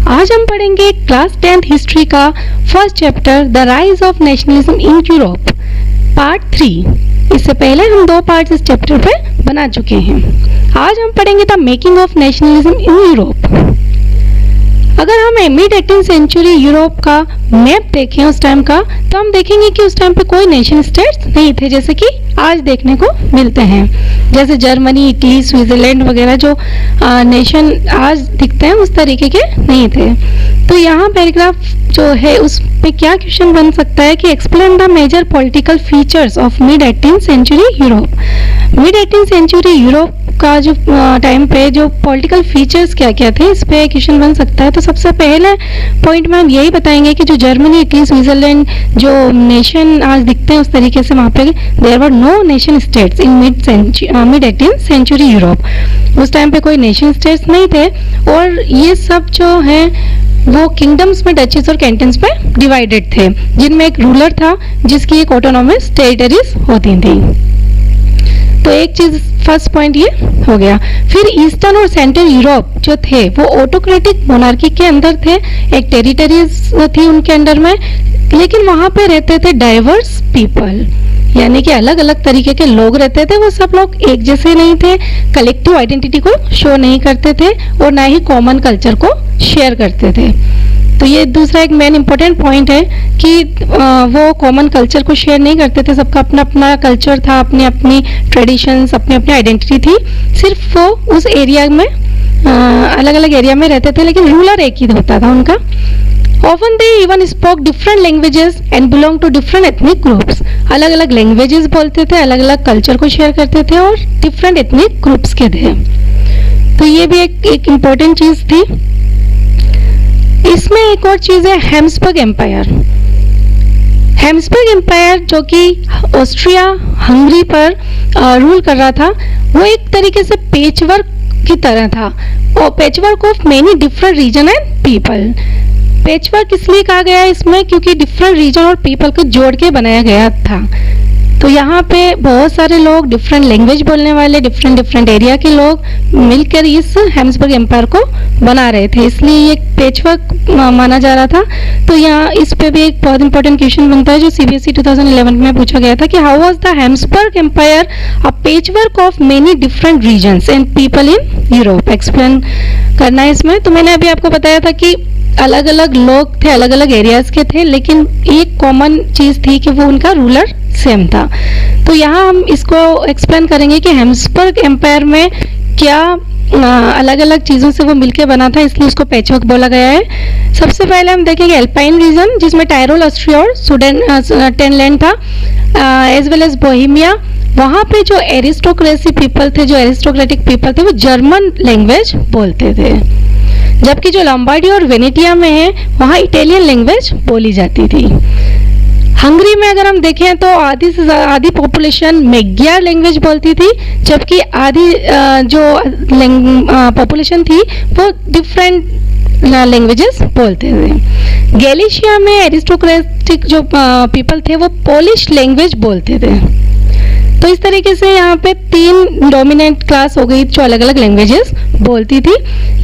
आज हम पढ़ेंगे क्लास 10th हिस्ट्री का first chapter the rise of nationalism in Europe part 3। इससे पहले हम 2 पार्ट्स इस चैप्टर पे बना चुके हैं। आज हम पढ़ेंगे the making of nationalism in Europe. अगर हम मिड 18th सेंचुरी यूरोप का मैप देखें उस टाइम का, तो हम देखेंगे कि उस टाइम पे कोई नेशन स्टेट्स नहीं थे जैसे कि आज देखने को मिलते हैं। जैसे जर्मनी, इटली, स्विट्जरलैंड वगैरह जो नेशन आज दिखते हैं उस तरीके के नहीं थे। तो यहाँ पैराग्राफ जो है उसमें क्या क्वेश्चन बन सकता है कि explain the major political features of mid 18th century Europe. Mid 18th century Europe का जो टाइम पे जो पॉलिटिकल फीचर्स क्या क्या थे, इस पे क्वेश्चन बन सकता है। तो सबसे पहले पॉइंट में हम यही बताएंगे कि जो जर्मनी, इटली, स्विट्जरलैंड जो नेशन आज दिखते हैं उस तरीके से वहाँ पे there were no nation states in mid 18th century Europe. उस टाइम पे कोई नेशन स्टेट्स नहीं थे और ये सब जो है वो किंगडम्स में, डचेस और कैंटन्स में डिवाइडेड थे, जिनमें एक रूलर था जिसकी एक ऑटोनॉमस टेरिटरीज होती थी। तो एक चीज फर्स्ट पॉइंट ये हो गया। फिर ईस्टर्न और सेंट्रल यूरोप जो थे वो ऑटोक्रेटिक मोनार्की के अंदर थे, एक टेरिटरीज थी उनके अंडर में, लेकिन वहां पे रहते थे डाइवर्स पीपल, यानी कि अलग अलग तरीके के लोग रहते थे। वो सब लोग एक जैसे नहीं थे, कलेक्टिव आइडेंटिटी को शो नहीं करते थे और ना ही कॉमन कल्चर को शेयर करते थे। तो ये दूसरा एक मेन इंपॉर्टेंट पॉइंट है कि वो कॉमन कल्चर को शेयर नहीं करते थे। सबका अपना अपना कल्चर था, अपनी अपनी ट्रेडिशंस, अपनी अपनी आइडेंटिटी थी। सिर्फ वो उस एरिया में अलग अलग एरिया में रहते थे, लेकिन रूलर एक ही होता था उनका। Often they even spoke different languages and belonged to different ethnic groups. अलग अलग लैंग्वेजेस बोलते थे, अलग अलग कल्चर को शेयर करते थे और डिफरेंट एथनिक ग्रुप्स के थे। तो ये भी एक इम्पोर्टेंट चीज थी। इसमें एक और चीज है हैब्सबर्ग एम्पायर। हैब्सबर्ग एम्पायर जो कि ऑस्ट्रिया हंगरी पर रूल कर रहा था, वो एक तरीके से पेचवर्क की तरह था, और patchwork of many different region and people. Patchwork इसलिए कहा गया है इसमें क्योंकि डिफरेंट रीजन और पीपल को जोड़ के बनाया गया था। तो यहाँ पे बहुत सारे लोग, डिफरेंट लैंग्वेज बोलने वाले, डिफरेंट एरिया के लोग मिलकर इस हैब्सबर्ग एम्पायर को बना रहे थे, इसलिए ये पेचवर्क माना जा रहा था। तो यहाँ इस पे भी एक बहुत इंपॉर्टेंट क्वेश्चन बनता है जो CBSE 2011 में पूछा गया था कि how was the Habsburg empire a patchwork of many different regions and people in Europe. Explain करना है इसमें। तो मैंने अभी आपको बताया था कि अलग अलग लोग थे, अलग अलग एरियाज के थे, लेकिन एक कॉमन चीज थी कि वो उनका रूलर सेम था। तो यहाँ हम इसको एक्सप्लेन करेंगे कि हैब्सबर्ग एम्पायर में क्या अलग अलग चीज़ों से वो मिलके बना था, इसलिए उसको पैचवर्क बोला गया है। सबसे पहले हम देखेंगे एल्पाइन रीजन, जिसमें टायरोल, ऑस्ट्रिया और सुडेनलैंड था, एज वेल एज बोहेमिया। वहाँ पे जो एरिस्टोक्रेसी पीपल थे, जो एरिस्टोक्रेटिक पीपल थे, वो जर्मन लैंग्वेज बोलते थे, जबकि जो लंबार्डी और वेनेटिया में है वहाँ इटालियन लैंग्वेज बोली जाती थी। हंगरी में अगर हम देखें तो आधी से आधी पॉपुलेशन मैग्यार लैंग्वेज बोलती थी, जबकि आधी जो पॉपुलेशन थी वो डिफरेंट लैंग्वेजेस बोलते थे। गैलिशिया में एरिस्टोक्रेटिक जो पीपल थे वो पोलिश लैंग्वेज बोलते थे। तो इस तरीके से यहाँ पे 3 डोमिनेंट क्लास हो गई जो अलग अलग लैंग्वेजेस बोलती थी।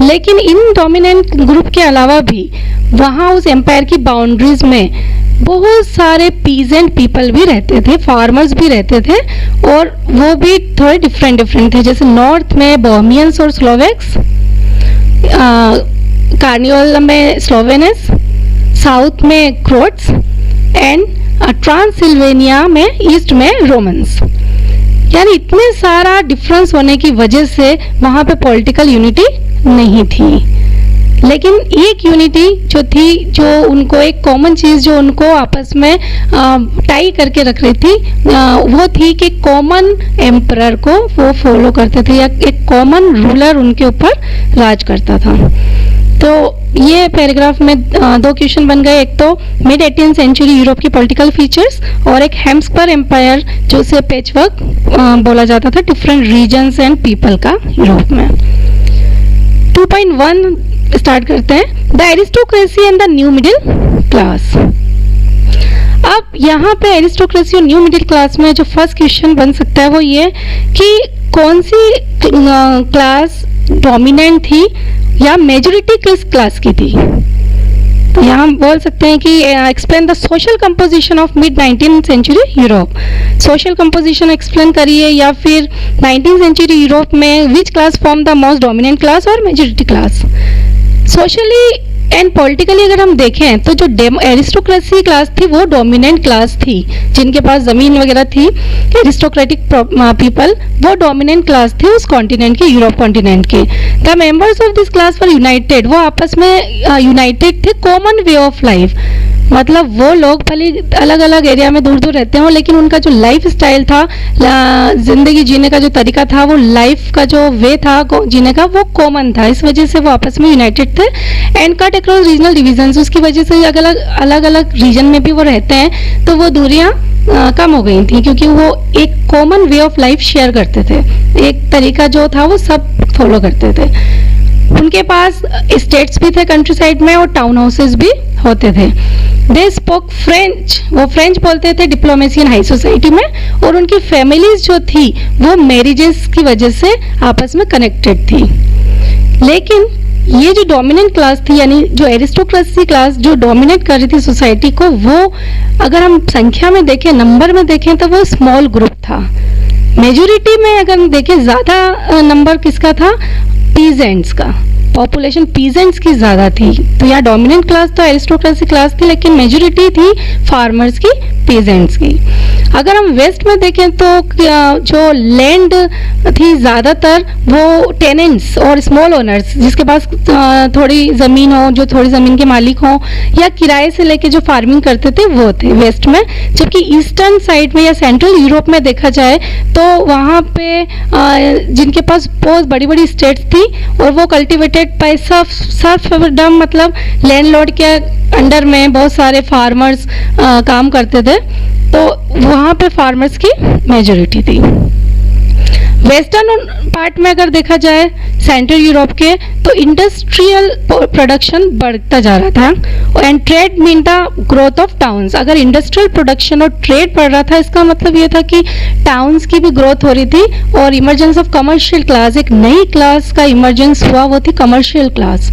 लेकिन इन डोमिनेंट ग्रुप के अलावा भी वहाँ उस एम्पायर की बाउंड्रीज में बहुत सारे पीजेंट पीपल भी रहते थे, फार्मर्स भी रहते थे, और वो भी थोड़े डिफरेंट थे। जैसे नॉर्थ में बोहेमियंस और स्लोवेक्स, कार्नियोल में स्लोवेनस, साउथ में क्रोट्स एंड ट्रांसिल्वेनिया में ईस्ट में रोमन्स। यानी इतने सारा डिफरेंस होने की वजह से वहाँ पे पॉलिटिकल यूनिटी नहीं थी, लेकिन एक यूनिटी जो थी, जो उनको एक कॉमन चीज़ जो उनको आपस में टाई करके रख रही थी, वो थी कि कॉमन एम्परर को वो फॉलो करते थे, या एक कॉमन रूलर उनके ऊपर राज करता था। तो ये पैराग्राफ में 2 क्वेश्चन बन गए। एक तो मिड 18th सेंचुरी यूरोप की पॉलिटिकल फीचर्स, और एक हैब्सबर्ग एम्पायर जो उसे पैचवर्क बोला जाता था, डिफरेंट रीजन्स एंड पीपल का यूरोप में। 2.1 स्टार्ट करते हैं, the aristocracy and the new middle class. अब यहाँ पे एरिस्टोक्रेसी और न्यू मिडिल क्लास में जो फर्स्ट क्वेश्चन बन सकता है वो ये कि कौन सी क्लास डोमिनेंट थी या मेजोरिटी किस क्लास की थी? तो यहाँ हम बोल सकते हैं कि explain the social composition of mid 19th century Europe. Social composition explain करिए, या फिर 19th सेंचुरी यूरोप में which class form the most dominant class और majority class. Socially and politically अगर हम देखें तो जो एरिस्टोक्रेसी क्लास थी वो डोमिनेंट क्लास थी, जिनके पास ज़मीन वगैरह थी, एरिस्टोक्रेटिक पीपल, वो डोमिनेंट क्लास थी उस कॉन्टिनेंट की, यूरोप कॉन्टिनेंट की। The members of this class were United, वो आपस में यूनाइटेड थे, कॉमन वे ऑफ लाइफ, मतलब वो लोग भले अलग अलग एरिया में दूर दूर रहते हों, लेकिन उनका जो लाइफ स्टाइल था, जिंदगी जीने का जो तरीका था, वो लाइफ का जो वे था जीने का, वो कॉमन था। इस वजह से वो आपस में यूनाइटेड थे। And cut across regional divisions, उसकी वजह से अलग अलग रीजन में भी वो रहते हैं, तो वो दूरियां कम हो गई थी, क्योंकि वो एक common way of life share करते थे, एक तरीका जो था वो सब फॉलो करते थे। उनके पास स्टेट्स भी थे कंट्री साइड में, और टाउन हाउसेस भी होते थे। दे स्पोक फ्रेंच, वो फ्रेंच बोलते थे डिप्लोमेसी इन हाई सोसाइटी में, और उनकी फैमिलीज जो थी वो मैरिजेस की वजह से आपस में कनेक्टेड थी। लेकिन ये जो डोमिनेंट क्लास थी, यानी जो एरिस्टोक्रेसी क्लास जो डोमिनेट कर रही थी सोसाइटी को, वो अगर हम संख्या में देखें, नंबर में देखें, तो वो स्मॉल ग्रुप था। मेजोरिटी में अगर हम देखें, ज़्यादा नंबर किसका था? पीजेंट्स का, पॉपुलेशन पीजेंट्स की ज़्यादा थी। तो यहाँ डोमिनेंट क्लास तो एरिस्टोक्रेसी क्लास थी, लेकिन मेजोरिटी थी फार्मर्स की, पीजेंट्स की। अगर हम वेस्ट में देखें तो जो लैंड थी ज़्यादातर वो टेनेंट्स और स्मॉल ओनर्स, जिसके पास थोड़ी ज़मीन हो, जो थोड़ी ज़मीन के मालिक हों, या किराए से लेके जो फार्मिंग करते थे, वो थे वेस्ट में। जबकि ईस्टर्न साइड में या सेंट्रल यूरोप में देखा जाए तो वहाँ पे जिनके पास बहुत बड़ी बड़ी स्टेट्स थी, और वो कल्टिवेटेड बाय सर्फडम, मतलब लैंडलॉर्ड के अंडर में बहुत सारे फार्मर्स काम करते थे, तो वहाँ पे फार्मर्स की मेजोरिटी थी। वेस्टर्न पार्ट में अगर देखा जाए सेंट्रल यूरोप के, तो इंडस्ट्रियल प्रोडक्शन बढ़ता जा रहा था, and trade mean the growth of towns. अगर इंडस्ट्रियल प्रोडक्शन और ट्रेड बढ़ रहा था, इसका मतलब ये था कि टाउन्स की भी ग्रोथ हो रही थी, और इमर्जेंस ऑफ कमर्शियल क्लास, एक नई क्लास का इमर्जेंस हुआ, वो थी commercial class,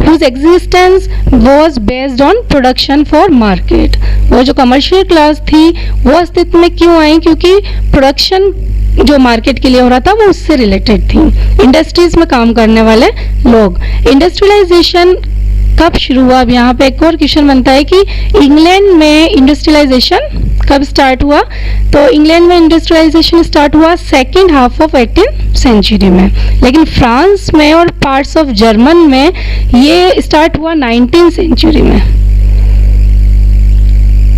whose existence was based on production for market. वो जो कमर्शियल क्लास थी वो अस्तित्व में क्यों आई? क्योंकि प्रोडक्शन जो मार्केट के लिए हो रहा था वो उससे रिलेटेड थी, इंडस्ट्रीज में काम करने वाले लोग। इंडस्ट्रियलाइजेशन कब शुरू हुआ? अब यहाँ पे एक और क्वेश्चन बनता है कि इंग्लैंड में इंडस्ट्रियलाइजेशन कब स्टार्ट हुआ? तो इंग्लैंड में इंडस्ट्रियलाइजेशन स्टार्ट हुआ second half of 18th century में, लेकिन फ्रांस में और पार्ट्स ऑफ जर्मन में ये स्टार्ट हुआ 19th सेंचुरी में।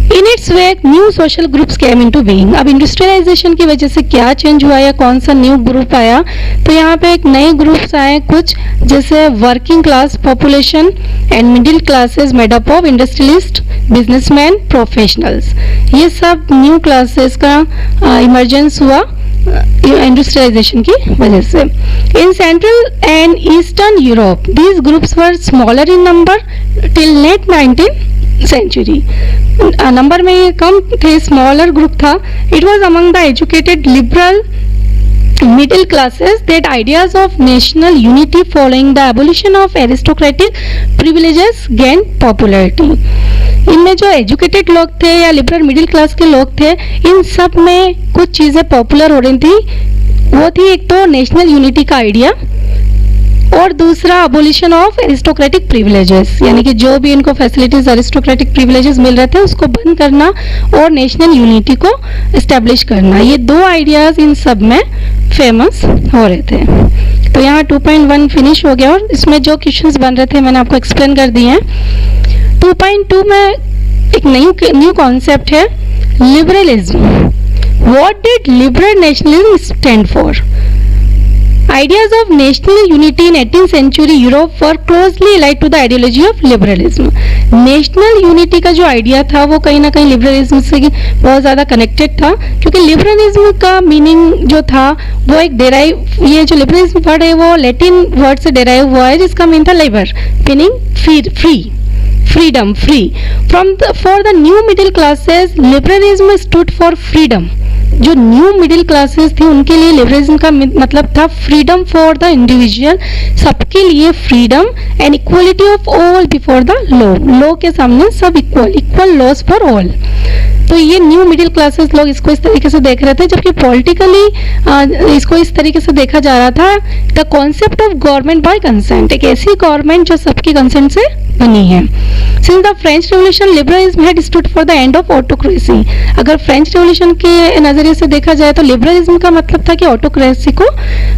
In its way new social groups came into being. अब इंडस्ट्रियलाइजेशन की वजह से क्या चेंज हुआ या कौन सा न्यू ग्रुप आया? तो यहाँ पे एक नए ग्रुप्स आए कुछ, जैसे working class population and middle classes made up of industrialist, businessman, professionals. ये सब न्यू क्लासेस का इमर्जेंस हुआ इंडस्ट्रियलाइजेशन की वजह से। In central and eastern Europe these groups were smaller in number till late 19th century. Number में ये कम थे, स्मॉलर ग्रुप था। It was among the educated liberal middle classes that ideas of national unity following the abolition of aristocratic privileges gained popularity। इनमें जो educated लोग थे या लिबरल मिडिल क्लास के लोग थे, इन सब में कुछ चीज़ें पॉपुलर हो रही थी। वो थी एक तो नेशनल यूनिटी का आइडिया, और दूसरा अबोलिशन ऑफ एरिस्टोक्रेटिक प्रिविलेजेस, यानी कि जो भी इनको फैसिलिटीज एरिस्टोक्रेटिक प्रिविलेजेस मिल रहे थे उसको बंद करना और नेशनल यूनिटी को इस्टेब्लिश करना। ये दो आइडियाज इन सब में फेमस हो रहे थे। तो यहाँ 2.1 फिनिश हो गया, और इसमें जो क्वेश्चंस बन रहे थे मैंने आपको एक्सप्लेन कर दिए हैं। 2.2 में एक न्यू कॉन्सेप्ट है liberalism. What did liberal nationalism stand for? Ideas of national unity in 18th century Europe were closely allied to the ideology of liberalism। National unity का जो आइडिया था वो कहीं ना कहीं लिबरलिज्म से बहुत ज़्यादा कनेक्टेड था, क्योंकि लिबरलिज्म का मीनिंग जो था वो एक डेराइव, ये जो लिबरलिज्म वर्ड है वो लैटिन वर्ड से डेराइव हुआ है, जिसका मीन था labour, meaning free, freedom, free। For the new middle classes, liberalism stood for freedom। जो न्यू मिडिल क्लासेस थी उनके लिए लिबरलिज्म का मतलब था फ्रीडम फॉर द इंडिविजुअल, सबके लिए freedom and equality of all before the law के सामने सब इक्वल लॉस फॉर ऑल। तो ये न्यू मिडिल क्लासेस लोग इसको इस तरीके से देख रहे थे, जबकि पॉलिटिकली इसको इस तरीके से देखा जा रहा था the concept of government by consent, एक ऐसी गवर्नमेंट जो सबकी कंसेंट से बनी है। Since the French revolution liberalism had stood for the end of autocracy. अगर फ्रेंच रेवोल्यूशन के नजरिए से देखा जाए तो लिबरलिज्म का मतलब था कि ऑटोक्रेसी को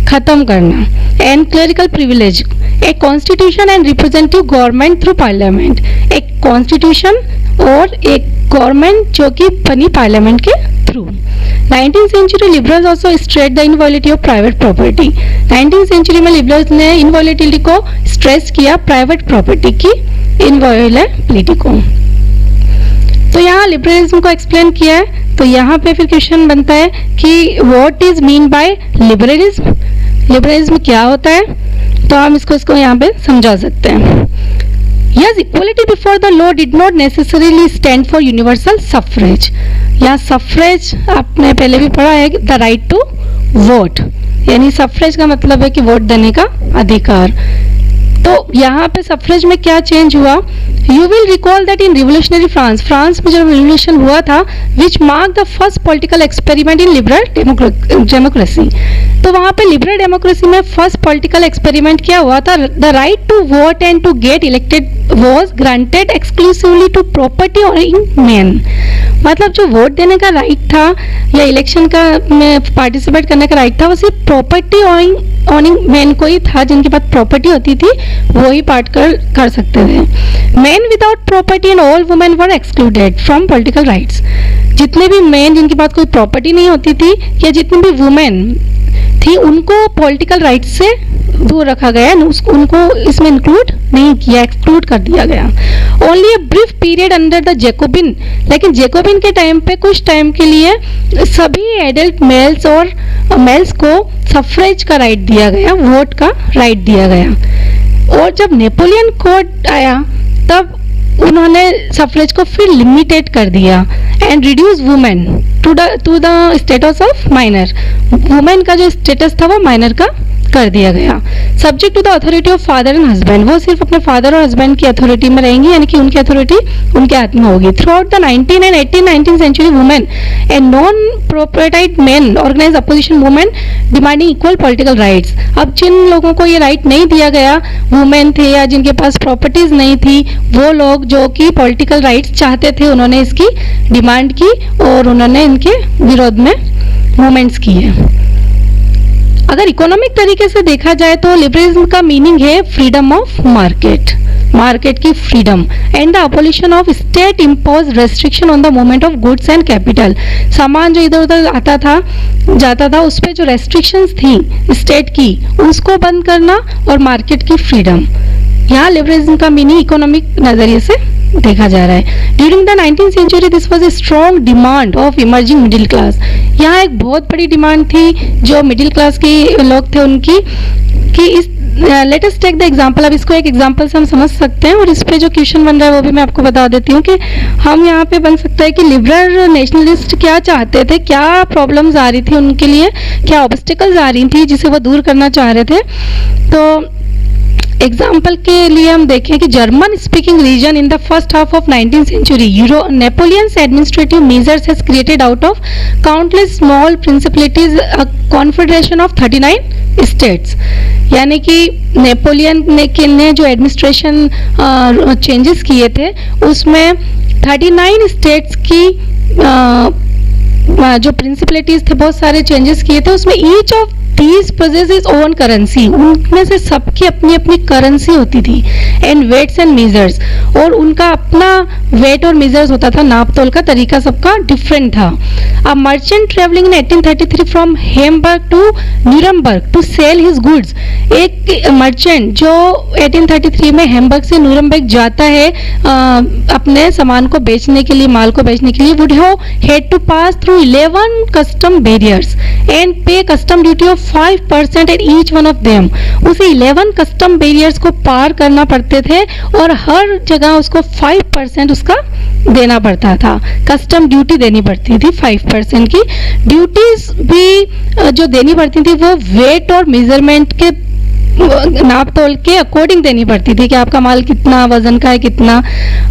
खत्म करना। And clerical privilege, a constitution and representative government through parliament, एक कॉन्स्टिट्यूशन और एक गवर्नमेंट जो कि बनी पार्लियामेंट के through. 19th century liberals also stress the inviolability of private property. 19th century में लिबरल्स ने इनवॉलिटी को स्ट्रेस किया प्राइवेट प्रॉपर्टी की इनवॉलिबिलिटी को। तो यहाँ लिबरलिज्म को एक्सप्लेन किया है। तो यहाँ पे फिर क्वेश्चन बनता है कि what is mean by liberalism, liberalism क्या होता है। तो हम इसको यहाँ पे समझा सकते हैं। Yes, equality before the law did not necessarily stand for universal suffrage. यहाँ सफरेज आपने पहले भी पढ़ा है, द राइट टू वोट, यानी सफरेज का मतलब है कि वोट देने का अधिकार। तो यहाँ पे सफरेज में क्या चेंज हुआ, you will recall that in revolutionary France, France में जब रिवोल्यूशन हुआ था which mark the first political experiment in liberal democracy. तो वहाँ पे लिबरल डेमोक्रेसी में फर्स्ट पॉलिटिकल एक्सपेरिमेंट क्या हुआ था, the right to vote and to get elected was granted exclusively to property owning man. मतलब जो वोट देने का राइट था या इलेक्शन का में पार्टिसिपेट करने का राइट था वो सिर्फ प्रॉपर्टी ओनिंग मैन को ही था, जिनके पास प्रॉपर्टी होती थी वो ही पार्ट कर सकते थे। Man without property and all women were excluded from political rights. जितने भी मैन जिनके पास कोई प्रॉपर्टी नहीं होती थी या जितनी भी वुमेन थी उनको पॉलिटिकल राइट से दूर रखा गया, उनको इसमें इंक्लूड नहीं किया, एक्सक्लूड कर दिया गया। Only a brief period under the Jacobian, लेकिन जैकोबिन के टाइम पे कुछ टाइम के लिए सभी एडल्ट मेल्स और मेल्स को सफरेज का राइट दिया गया, वोट का राइट दिया गया। और जब नेपोलियन कोड आया तब उन्होंने सफरेज को फिर लिमिटेड कर दिया and reduce women to the status of minor. Women का जो स्टेटस था वो माइनर का कर दिया गया। Subject to the authority of father and husband, वो सिर्फ अपने फादर और हस्बैंड की अथॉरिटी में रहेंगी, यानी कि उनकी अथॉरिटी उनके हाथ में होगी। Throughout the 19 and 19th century women and non propertied men organise opposition women demanding equal political rights. अब जिन लोगों को ये राइट नहीं दिया गया, वुमेन थे या जिनके पास प्रॉपर्टीज नहीं थी, वो लोग जो कि पॉलिटिकल राइट्स चाहते थे उन्होंने इसकी डिमांड की और उन्होंने इनके विरोध में मूवमेंट्स किए। अगर इकोनॉमिक तरीके से देखा जाए तो लिबरलिज्म का मीनिंग है फ्रीडम ऑफ मार्केट, मार्केट की freedom and the abolition of state impose restriction on the movement of goods and capital. सामान जो इधर उधर आता था जाता था उस पर जो रेस्ट्रिक्शंस थी स्टेट की उसको बंद करना और मार्केट की फ्रीडम। यहाँ लिबरलिज्म का मीनिंग इकोनॉमिक नजरिए से देखा जा रहा है। During the 19th century this was a strong demand of emerging middle class. यहाँ एक बहुत बड़ी डिमांड थी जो मिडिल क्लास के लोग थे उनकी कि इस let us take the example. अब इसको एक एग्जांपल से हम समझ सकते हैं और इस पे जो क्वेश्चन बन रहा है वो भी मैं आपको बता देती हूँ कि हम यहाँ पे बन सकता है कि लिबरल नेशनलिस्ट क्या चाहते थे, क्या प्रॉब्लम्स आ रही थी उनके लिए, क्या ऑब्स्टिकल्स आ रही थी जिसे वो दूर करना चाह रहे थे। तो एग्जाम्पल के लिए हम देखें कि German speaking region in the first half of 19th century Napoleon's administrative measures has created out of countless small principalities a confederation of 39 states. यानी कि नेपोलियन ने जो एडमिनिस्ट्रेशन चेंजेस किए थे उसमें 39 स्टेट्स की जो प्रिंसिपलिटीज थे बहुत सारे चेंजेस किए थे। उसमें each of these poses is own currency, उनमें से सबकी अपनी अपनी करेंसी होती थी एंड वेट्स एंड मेजर्स, और उनका अपना वेट और मेजर्स होता था, नाप तोल का तरीका सबका डिफरेंट था। A merchant travelling in 1833 from Hamburg to Nuremberg to sell his goods, एक मर्चेंट जो 1833 में हेमबर्ग से न्यूरमबर्ग जाता है अपने सामान को बेचने के लिए, माल को बेचने के लिए, would have had to pass through 11 custom barriers and pay custom duty of 5% at each one of them. उसे 11 कस्टम बैरियर्स को पार करना पड़ते थे और हर जगह उसको 5% उसका देना पड़ता था, कस्टम ड्यूटी देनी पड़ती थी। 5% की ड्यूटीज भी जो देनी पड़ती थी वो वेट और मेजरमेंट के नाप तोल के अकॉर्डिंग देनी पड़ती थी कि आपका माल कितना वजन का है, कितना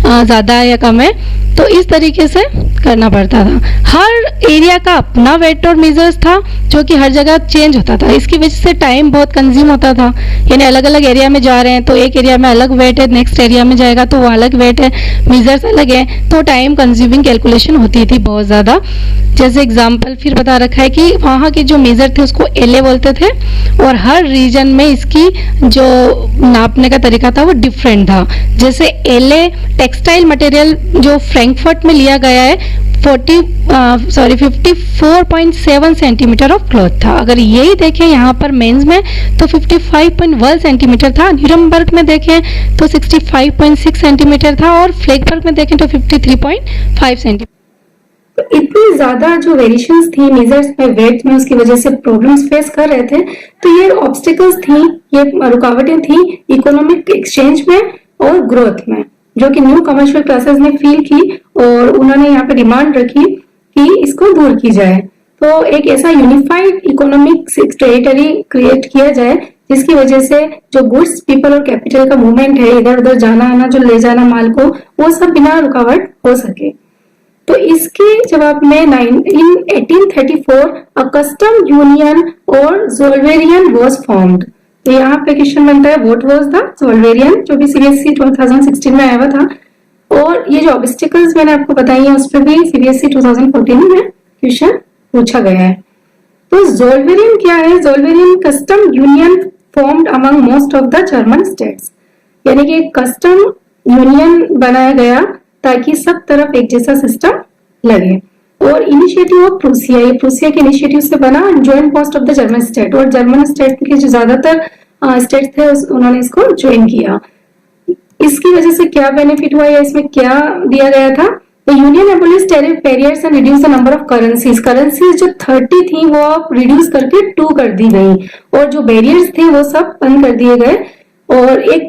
ज़्यादा है या कम है, तो इस तरीके से करना पड़ता था। हर एरिया का अपना वेट और मेजर्स था जो कि हर जगह चेंज होता था। इसकी वजह से टाइम बहुत कंज्यूम होता था, यानी अलग अलग एरिया में जा रहे हैं तो एक एरिया में अलग वेट है, नेक्स्ट एरिया में जाएगा तो वो अलग वेट है, मेजर्स अलग है, तो टाइम कंज्यूमिंग कैलकुलेशन होती थी बहुत ज़्यादा। जैसे एग्जाम्पल फिर बता रखा है कि वहाँ के जो मेजर थे उसको एलए बोलते थे और हर रीजन में इसकी जो नापने का तरीका था वो डिफरेंट था। जैसे एलए टेक्सटाइल मटेरियल जो फ्रैंकफर्ट में लिया गया है 54.7 सेंटीमीटर ऑफ क्लॉथ था। अगर यही देखें यहाँ पर मेंस में तो 55.1 सेंटीमीटर था, न्यूरमबर्ग में देखें तो 65.6 सेंटीमीटर था और फ्लैगबर्ग में देखें तो 53.5 सेंटीमीटर। इतनी ज्यादा जो वेरिएशंस थी मेजर्स में, वेट में, उसकी वजह से प्रॉब्लम्स फेस कर रहे थे। तो ये ऑब्स्टिकल्स थी, ये रुकावटें थी इकोनॉमिक एक्सचेंज में और ग्रोथ में, जो कि न्यू कमर्शियल क्लासेस ने फील की और उन्होंने यहाँ पे डिमांड रखी कि इसको दूर की जाए। तो एक ऐसा यूनिफाइड इकोनॉमिक टेरिटरी क्रिएट किया जाए जिसकी वजह से जो गुड्स, पीपल और कैपिटल का मूवमेंट है, इधर उधर जाना आना, जो ले जाना माल को, वो सब बिना रुकावट हो सके। तो इसके जवाब में in 1834 a custom union और जोल्वेरियन was formed। तो यहाँ पे क्वेश्चन बनता है व्हाट वाज द जोल्वेरियन, जो भी सीबीएसई 2016 में आया हुआ था। और ये जो ऑब्स्टिकल्स मैंने आपको बताई है उस पर भी सीबीएसई 2014 में क्वेश्चन पूछा गया है। तो जोल्वेरियन क्या है? Zollverein custom union formed among most of the German states, यानी कि कस्टम यूनियन बनाया गया ताकि सब तरफ एक जैसा सिस्टम लगे। और इनिशिएटिव ऑफ प्रूसिया, ये प्रूसिया के इनिशिएटिव से बना, joint most of the German state, और जर्मन स्टेट के जो ज्यादातर स्टेट्स थे उन्होंने इसको ज्वाइन किया। इसकी वजह से क्या बेनिफिट हुआ या इसमें क्या दिया गया था? The union abolished tariff barriers and reduced the number of currencies। जो 30 थी वो अब रिड्यूस करके 2 कर दी गई और जो बैरियर्स थे वो सब बंद कर दिए गए। और एक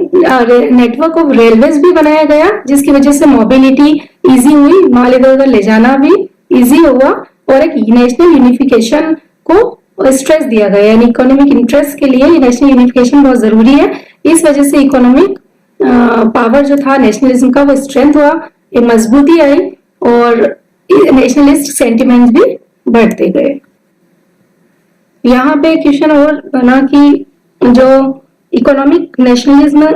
नेटवर्क ऑफ रेलवेज भी बनाया गया जिसकी वजह से मोबिलिटी इजी हुई, माल इधर उधर ले जाना भी इजी हुआ। और एक नेशनल यूनिफिकेशन को स्ट्रेस दिया गया, यानी इकोनॉमिक इंटरेस्ट के लिए नेशनल यूनिफिकेशन बहुत जरूरी है। इस वजह से इकोनॉमिक पावर जो था नेशनलिज्म का वो स्ट्रेंथ हुआ, एक मजबूती आई और नेशनलिस्ट सेंटिमेंट्स भी बढ़ते गए। यहाँ पे क्वेश्चन और बना कि जो इकोनॉमिक नेशनलिज्म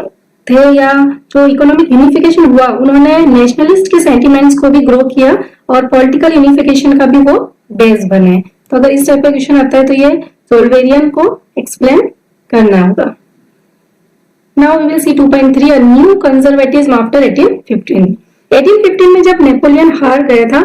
थे या जो इकोनॉमिक यूनिफिकेशन हुआ, उन्होंने नेशनलिस्ट के सेंटिमेंट्स को भी ग्रो किया और पॉलिटिकल यूनिफिकेशन का भी वो बेस बने। तो अगर इस टाइप का क्वेश्चन आता है तो ये जोल्वेरियन को एक्सप्लेन करना होगा। Now we will see 2.3 a new conservatism after 1815। 1815 में जब नेपोलियन हार गया था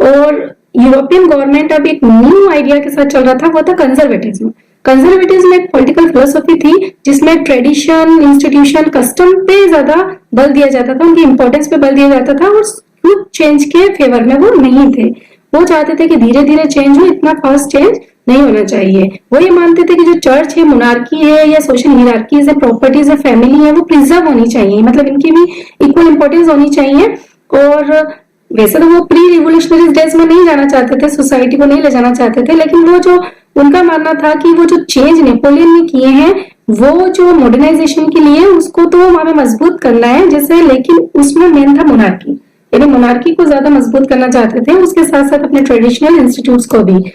और यूरोपियन गवर्नमेंट अब एक न्यू आइडिया के साथ चल रहा था, वो था कंजर्वेटिज्म। कंजर्वेटिज्म एक पॉलिटिकल फिलोसफी थी जिसमें ट्रेडिशन, इंस्टीट्यूशन, कस्टम पे ज्यादा बल दिया जाता था, उनकी इंपॉर्टेंस पे बल दिया जाता था और क्विक चेंज के फेवर में वो नहीं थे। वो चाहते थे कि धीरे धीरे चेंज हो, इतना फास्ट चेंज नहीं होना चाहिए। वो ये मानते थे कि जो चर्च है, मोनार्की है या सोशल हियरार्कीज है, प्रॉपर्टीज है, फैमिली है, वो प्रिजर्व होनी चाहिए, मतलब इनकी भी इक्वल इंपॉर्टेंस होनी चाहिए। और वैसे तो वो प्री रिवोल्यूशनरी डेज में नहीं जाना चाहते थे, सोसाइटी को नहीं ले जाना चाहते थे, लेकिन वो जो उनका मानना था कि वो जो चेंज नेपोलियन ने किए हैं वो जो मॉडर्नाइजेशन के लिए उसको तो हमें मजबूत करना है, जैसे, लेकिन उसमें मेन था मोनार्की, यानी मोनार्की को ज्यादा मजबूत करना चाहते थे। उसके साथ साथ अपने ट्रेडिशनल इंस्टीट्यूट्स को भी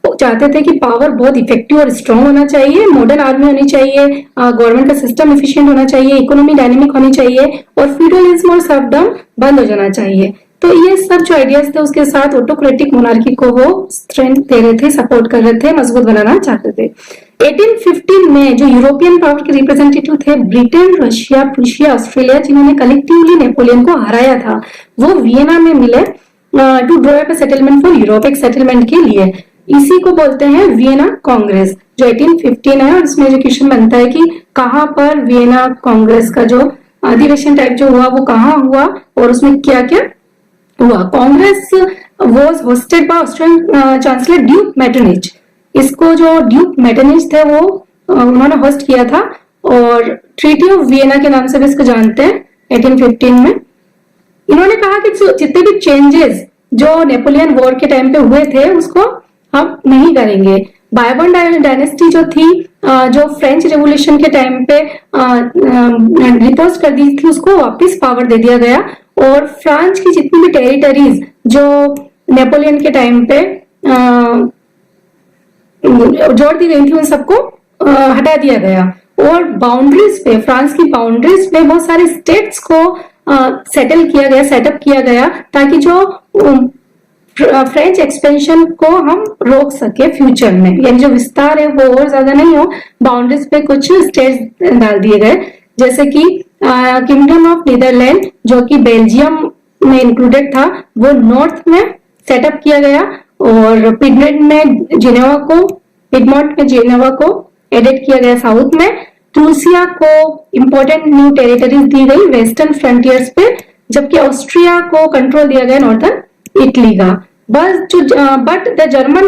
चाहते थे कि पावर बहुत इफेक्टिव और स्ट्रांग होना चाहिए, मॉडर्न आर्मी होनी चाहिए, गवर्नमेंट का सिस्टम एफिशिएंट होना चाहिए, इकोनॉमी डायनेमिक होनी चाहिए और फ्यूडलिज्म और सर्वडम बंद हो जाना चाहिए। तो ये सब जो आइडियाज थे उसके साथ ऑटोक्रेटिक मोनार्की को वो स्ट्रेंथ दे रहे थे, सपोर्ट कर रहे थे, मजबूत बनाना चाहते थे। 1815 में जो यूरोपियन पावर के रिप्रेजेंटेटिव थे, ब्रिटेन, रशिया, प्रूशिया, ऑस्ट्रेलिया, जिन्होंने कलेक्टिवली नेपोलियन को हराया था, वो वियना में मिले to draw up a settlement for Europe, एक सेटलमेंट के लिए। इसी को बोलते हैं वियना कांग्रेस, जो 1815 है। और इसमें जो क्वेश्चन बनता है कि कहाँ पर वियना कांग्रेस का जो अधिवेशन टाइप जो हुआ वो कहाँ हुआ और उसमें क्या क्या हुआ। Congress was hosted by Austrian chancellor duke Metternich. इसको जो ड्यूक मेटरनिच थे वो उन्होंने होस्ट किया था, और ट्रीटी ऑफ वियना के नाम से भी इसको जानते हैं 1815 में। इन्होंने कहा कि जितने भी चेंजेस जो नेपोलियन वॉर के टाइम पे हुए थे उसको हम नहीं करेंगे। बायबर्न डायनेस्टी जो थी, जो फ्रेंच रेवोल्यूशन के टाइम पे रिपोज कर दी थी, उसको वापस पावर दे दिया गया, और फ्रांस की जितनी भी टेरिटरीज जो नेपोलियन के टाइम पे जोड़ दी गई थी उन सबको हटा दिया गया, और बाउंड्रीज पे, फ्रांस की बाउंड्रीज पे बहुत सारे स्टेट्स को सेटअप किया गया ताकि जो फ्रेंच एक्सपेंशन को हम रोक सके फ्यूचर में, यानी जो विस्तार है वो और ज्यादा नहीं हो। बाउंड्रीज पे कुछ स्टेट्स डाल दिए गए, जैसे कि किंगडम ऑफ नीदरलैंड जो कि बेल्जियम में इंक्लूडेड था, वो नॉर्थ में सेटअप किया गया, और पिडमोंट में जेनेवा को एडिट किया गया साउथ में। प्रूसिया को इंपॉर्टेंट न्यू टेरिटरीज दी गई वेस्टर्न फ्रंटियर्स पे, जबकि ऑस्ट्रिया को कंट्रोल दिया गया नॉर्दर्न इटली का। But the German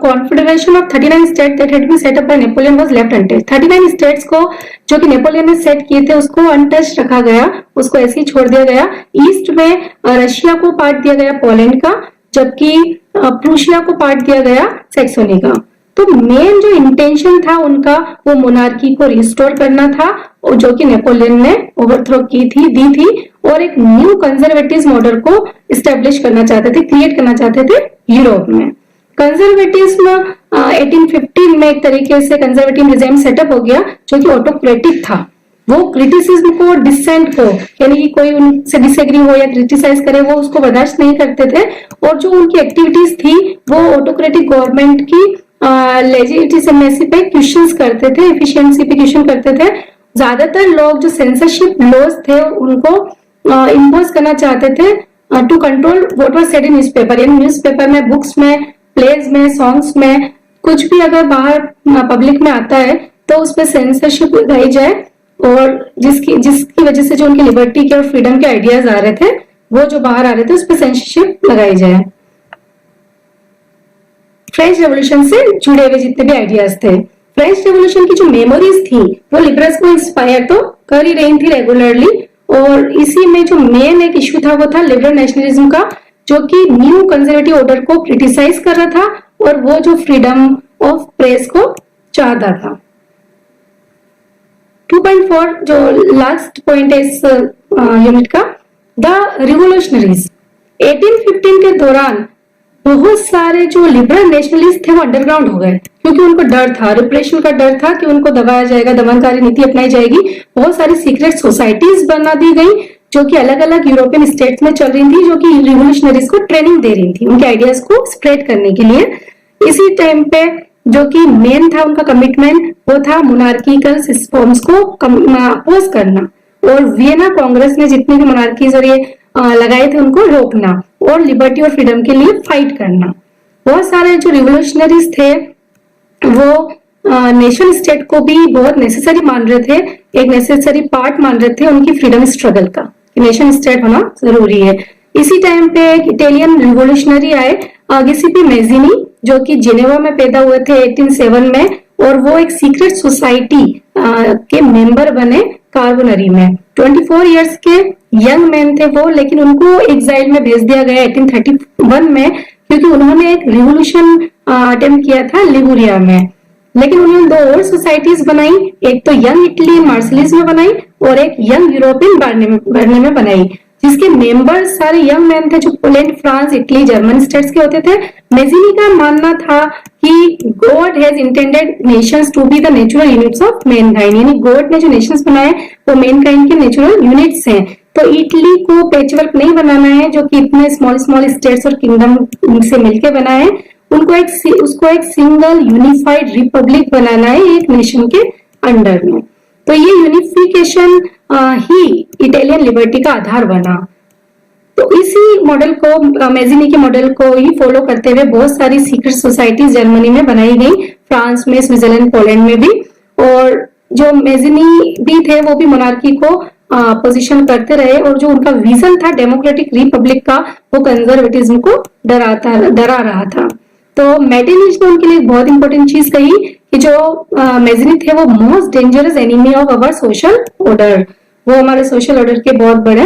confederation of 39 state that had been set up by Napoleon was left untouched. 39 states को जो कि नेपोलियन ने सेट किए थे उसको अनटच रखा गया, उसको ऐसे ही छोड़ दिया गया। ईस्ट में रशिया को पार्ट दिया गया पोलैंड का, जबकि प्रूशिया को पार्ट दिया गया सैक्सोनी का। तो मेन जो इंटेंशन था उनका वो मोनार्की को रिस्टोर करना था, और जो कि नेपोलियन ने ओवरथ्रो दी थी, और एक न्यू कंजर्वेटिव मॉडल को इस्टेब्लिश करना चाहते थे, क्रिएट करना चाहते थे यूरोप में। कंजर्वेटिज्म 1815 में एक तरीके से कंजर्वेटिव रिजाइम सेटअप हो गया जो कि ऑटोक्रेटिक था। वो क्रिटिसिज्म को, डिसेंट को, यानी कि कोई उनसे डिसएग्री हो या क्रिटिसाइज करे वो उसको बर्दाश्त नहीं करते थे, और जो उनकी एक्टिविटीज थी वो ऑटोक्रेटिक गवर्नमेंट की लेजिटिमेसी पे क्वेश्चंस करते थे, एफिशिएंसी पे क्वेश्चन करते थे। ज्यादातर लोग जो सेंसरशिप लॉज थे उनको इम्पोज करना चाहते थे to control what was said in newspaper. यानी न्यूज़पेपर में, बुक्स में, प्लेज में, सॉन्ग्स में, कुछ भी अगर बाहर पब्लिक में आता है तो उस पर सेंसरशिप लगाई जाए, और जिसकी वजह से जो उनकी लिबर्टी के और फ्रीडम के आइडियाज आ रहे थे वो जो बाहर आ रहे थे उस पर सेंसरशिप लगाई जाए। फ्रेंच रेवोल्यूशन से जुड़े हुए जितने भी आइडियाज थे, फ्रेंच रेवोल्यूशन की जो मेमोरीज थी वो लिबरल्स को इंस्पायर तो कर ही रही थी रेगुलरली, और इसी में जो मेन एक इश्यू था वो था लिबरल नेशनलिज्म का, जो कि न्यू कंजर्वेटिव ऑर्डर को क्रिटिसाइज कर रहा था, और वो जो फ्रीडम ऑफ प्रेस को चाहता था। 2.4 जो लास्ट पॉइंट है इस यूनिट का, द रिवोल्यूशनरीज। 1815 के दौरान बहुत सारे जो लिबरल नेशनलिस्ट थे वो अंडरग्राउंड हो गए, क्योंकि उनको डर था, रिप्रेशन का डर था कि उनको दबाया जाएगा, दमनकारी नीति अपनाई जाएगी। बहुत सारी सीक्रेट सोसाइटीज बना दी गई जो कि अलग अलग यूरोपियन स्टेट्स में चल रही थी, जो कि रिवोल्यूशनरीज को ट्रेनिंग दे रही थी उनके आइडियाज को स्प्रेड करने के लिए। इसी टाइम पे जो कि मेन था उनका कमिटमेंट वो था मोनार्किकल सिस्टम्स को अपोज करना, और वियना कांग्रेस ने जितनी भी मोनार्कीज और ये लगाए थे उनको रोकना, और लिबर्टी और फ्रीडम के लिए फाइट करना। बहुत सारे जो रिवोल्यूशनरीज थे वो नेशन स्टेट को भी बहुत नेसेसरी मान रहे थे, एक नेसेसरी पार्ट मान रहे थे उनकी फ्रीडम स्ट्रगल का, कि नेशन स्टेट होना जरूरी है। इसी टाइम पे एक इटालियन रिवोल्यूशनरी आए, गिसिपी मैजिनी, जो कि जिनेवा में पैदा हुए थे 1807 में, और वो एक सीक्रेट सोसाइटी के मेंबर बने कार्बोनरी में। 24 इयर्स के यंग मैन थे वो, लेकिन उनको एग्जाइल में भेज दिया गया 1831 में, क्योंकि उन्होंने एक रिवोल्यूशन अटेम्प्ट किया था लिगुरिया में। लेकिन उन्होंने दो और सोसाइटीज बनाई, एक तो यंग इटली मार्सलिस में बनाई, और एक यंग यूरोपियन बर्ने में बनाई, जिसके मेंबर्स सारे यंग मैन थे जो Poland, France, Italy, German states के होते थे। मेजिनी का मानना था कि God has intended nations to be the natural units of mankind, यानी गॉड ने जो नेशंस बनाए वो मैनकाइंड के नेचुरल यूनिट्स हैं। तो इटली को पैचवर्क नहीं बनाना है जो कि इतने स्मॉल स्मॉल स्टेट्स और किंगडम से मिलकर बना है, उसको एक सिंगल यूनिफाइड रिपब्लिक बनाना है एक नेशन के अंडर में। तो ये यूनिफिकेशन ही इटालियन लिबर्टी का आधार बना। तो इसी मॉडल को, मेजिनी के मॉडल को ही फॉलो करते हुए बहुत सारी सीक्रेट सोसाइटीज जर्मनी में बनाई गई, फ्रांस में, स्विट्जरलैंड, पोलैंड में भी। और जो मेजिनी भी थे वो भी मोनार्की को अपोजिशन करते रहे, और जो उनका विजन था डेमोक्रेटिक रिपब्लिक का वो कंजर्वेटिज्म को डरा रहा था। तो मेडेलिज ने उनके लिए एक बहुत इंपॉर्टेंट चीज कही कि जो मेजनी थे वो most dangerous enemy of our social order, वो हमारे सोशल ऑर्डर के बहुत बड़े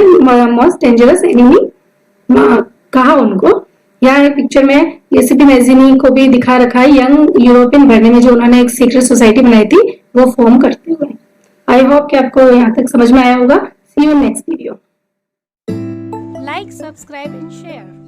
मोस्ट डेंजरस एनिमी कहा उनको। यहाँ एक पिक्चर में एसीपी मेजनी को भी दिखा रखा है यंग यूरोपियन भरने में जो उन्होंने एक सीक्रेट सोसाइटी बनाई थी वो फॉर्म करते हुए। आई होप कि आपको यहाँ तक समझ में आया होगा। See you next video. Like, subscribe and share.